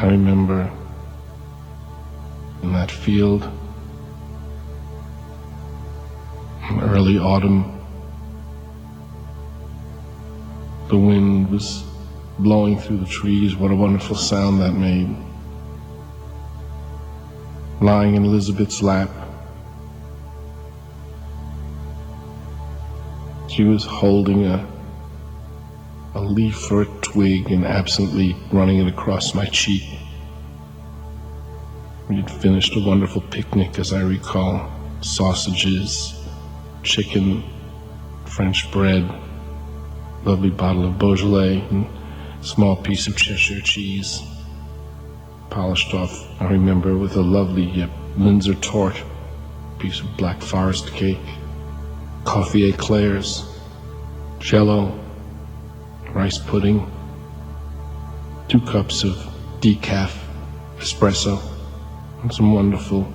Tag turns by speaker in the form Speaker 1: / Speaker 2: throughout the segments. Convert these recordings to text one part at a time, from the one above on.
Speaker 1: I remember in that field, in early autumn, the wind was blowing through the trees. What a wonderful sound that made. Lying in Elizabeth's lap, she was holding a leaf or a twig and absently running it across my cheek. We had finished a wonderful picnic, as I recall. Sausages, chicken, French bread, lovely bottle of Beaujolais, and a small piece of Cheshire cheese, polished off, I remember, with a lovely Windsor tort, piece of Black Forest cake, coffee eclairs, jello, rice pudding, 2 cups of decaf espresso, and some wonderful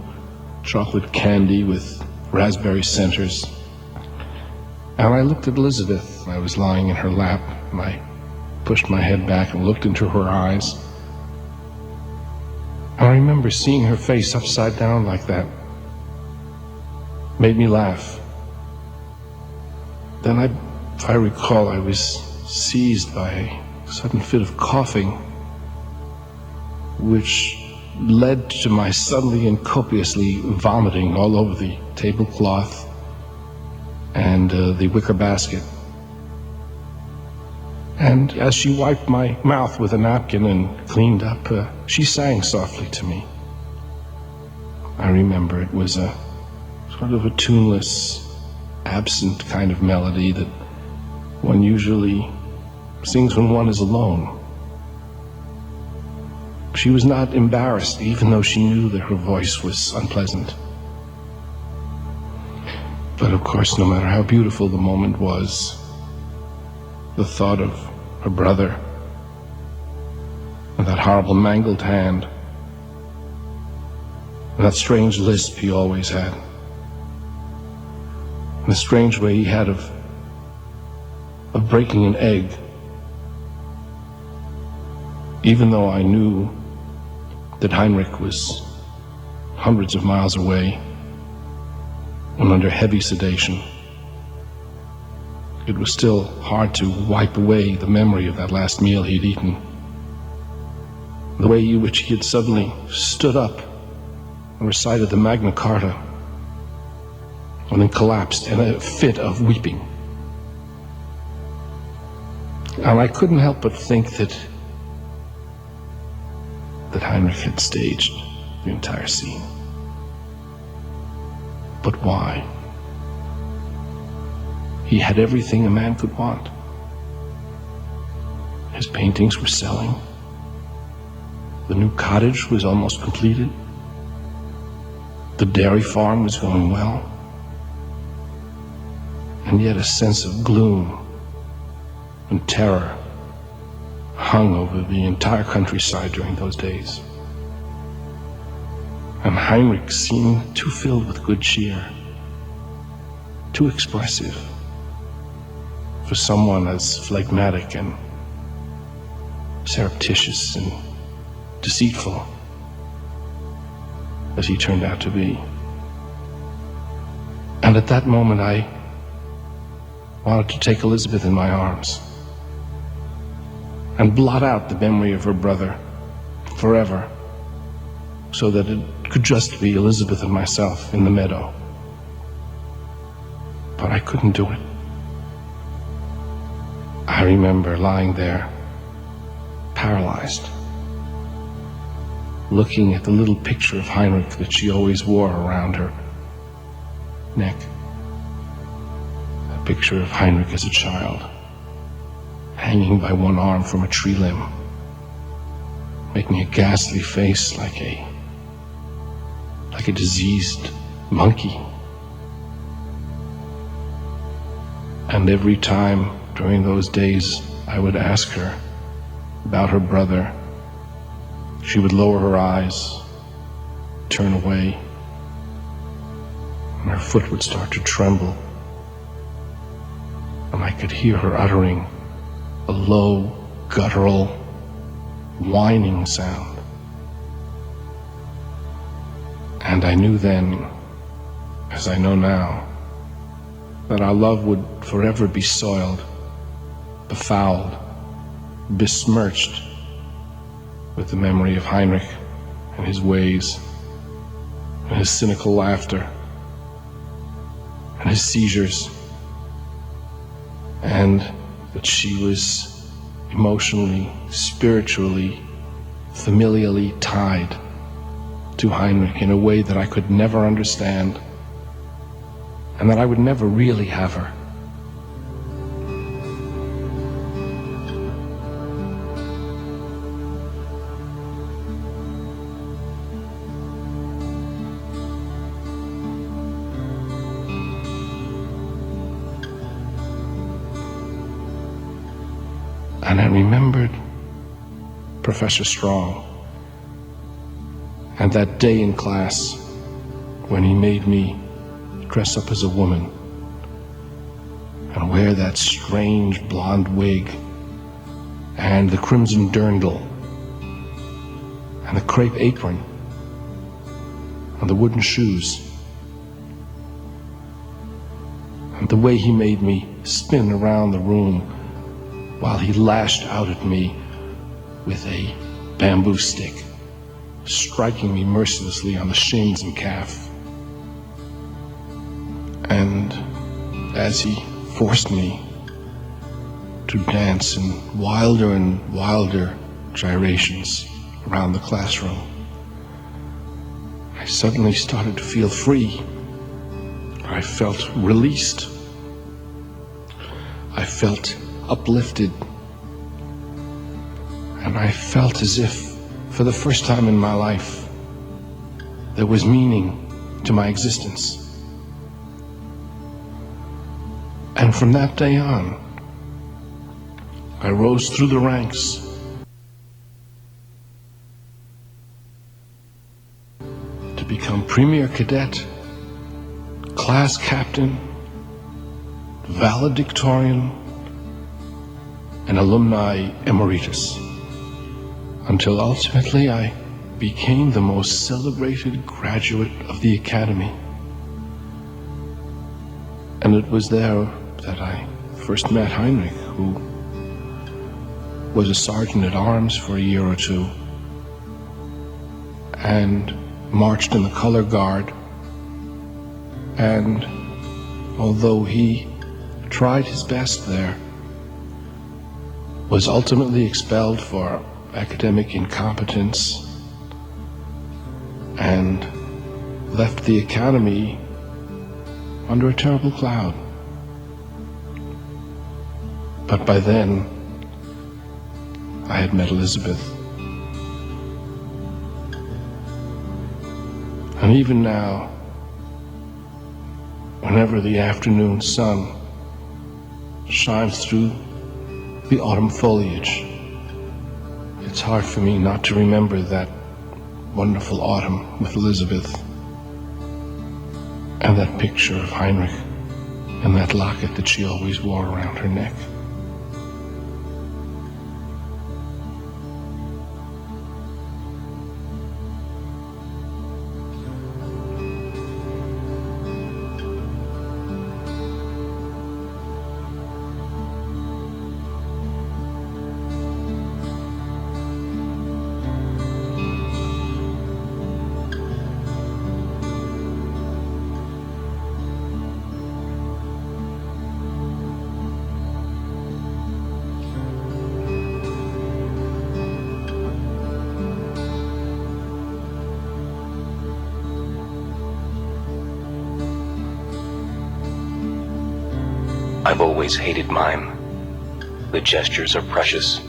Speaker 1: chocolate candy with raspberry centers. And I looked at Elizabeth. I was lying in her lap, and I pushed my head back and looked into her eyes. And I remember seeing her face upside down like that. Made me laugh. Then if I recall, I was seized by a sudden fit of coughing, which led to my suddenly and copiously vomiting all over the tablecloth and the wicker basket. And as she wiped my mouth with a napkin and cleaned up, she sang softly to me. I remember it was a sort of a tuneless, absent kind of melody that one usually sings when one is alone. She was not embarrassed, even though she knew that her voice was unpleasant. But of course, no matter how beautiful the moment was, the thought of her brother and that horrible mangled hand and that strange lisp he always had, and the strange way he had of breaking an egg, even though I knew that Heinrich was hundreds of miles away and under heavy sedation. It was still hard to wipe away the memory of that last meal he'd eaten. The way in which he had suddenly stood up and recited the Magna Carta and then collapsed in a fit of weeping. And I couldn't help but think that Heinrich had staged the entire scene. But why? He had everything a man could want. His paintings were selling. The new cottage was almost completed. The dairy farm was going well. And yet a sense of gloom and terror hung over the entire countryside during those days. And Heinrich seemed too filled with good cheer, too expressive for someone as phlegmatic and surreptitious and deceitful as he turned out to be. And at that moment, I wanted to take Elizabeth in my arms and blot out the memory of her brother forever, so that it could just be Elizabeth and myself in the meadow. But I couldn't do it. I remember lying there, paralyzed, looking at the little picture of Heinrich that she always wore around her neck. A picture of Heinrich as a child, hanging by one arm from a tree limb, making a ghastly face like a diseased monkey. And every time during those days I would ask her about her brother, she would lower her eyes, turn away, and her foot would start to tremble. And I could hear her uttering a low, guttural, whining sound. And I knew then, as I know now, that our love would forever be soiled, befouled, besmirched with the memory of Heinrich and his ways, and his cynical laughter, and his seizures, and that she was emotionally, spiritually, familially tied to Heinrich in a way that I could never understand, and that I would never really have her. And I remembered Professor Strong and that day in class when he made me dress up as a woman and wear that strange blonde wig and the crimson dirndl and the crepe apron and the wooden shoes, and the way he made me spin around the room while he lashed out at me with a bamboo stick, striking me mercilessly on the shins and calf. And as he forced me to dance in wilder and wilder gyrations around the classroom, I suddenly started to feel free. I felt released. I felt uplifted. And I felt as if, for the first time in my life, there was meaning to my existence. And from that day on, I rose through the ranks to become premier cadet, class captain, valedictorian, and alumni emeritus, until ultimately I became the most celebrated graduate of the academy. And it was there that I first met Heinrich, who was a sergeant at arms for a year or two and marched in the color guard. And although he tried his best there, was ultimately expelled for academic incompetence and left the academy under a terrible cloud. But by then, I had met Elizabeth. And even now, whenever the afternoon sun shines through the autumn foliage, it's hard for me not to remember that wonderful autumn with Elizabeth and that picture of Heinrich and that locket that she always wore around her neck.
Speaker 2: I've always hated mime. The gestures are precious.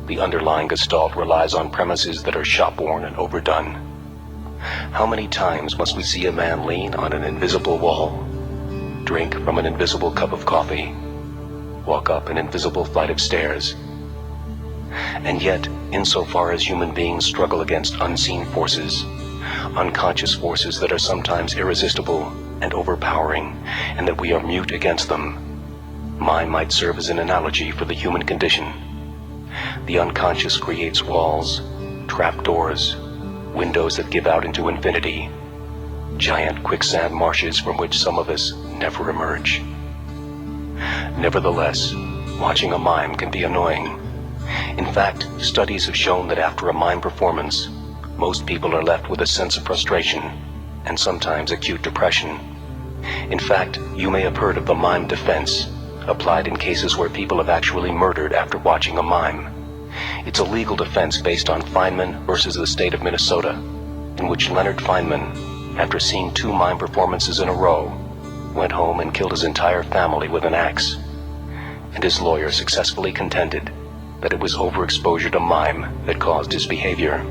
Speaker 2: The underlying gestalt relies on premises that are shop-worn and overdone. How many times must we see a man lean on an invisible wall, drink from an invisible cup of coffee, walk up an invisible flight of stairs? And yet, insofar as human beings struggle against unseen forces, unconscious forces that are sometimes irresistible and overpowering, and that we are mute against them, mime might serve as an analogy for the human condition. The unconscious creates walls, trapdoors, windows that give out into infinity, giant quicksand marshes from which some of us never emerge. Nevertheless, watching a mime can be annoying. In fact, studies have shown that after a mime performance, most people are left with a sense of frustration and sometimes acute depression. In fact, you may have heard of the mime defense, applied in cases where people have actually murdered after watching a mime. It's a legal defense based on Feynman versus the state of Minnesota, in which Leonard Feynman, after seeing 2 mime performances in a row, went home and killed his entire family with an axe. And his lawyer successfully contended that it was overexposure to mime that caused his behavior.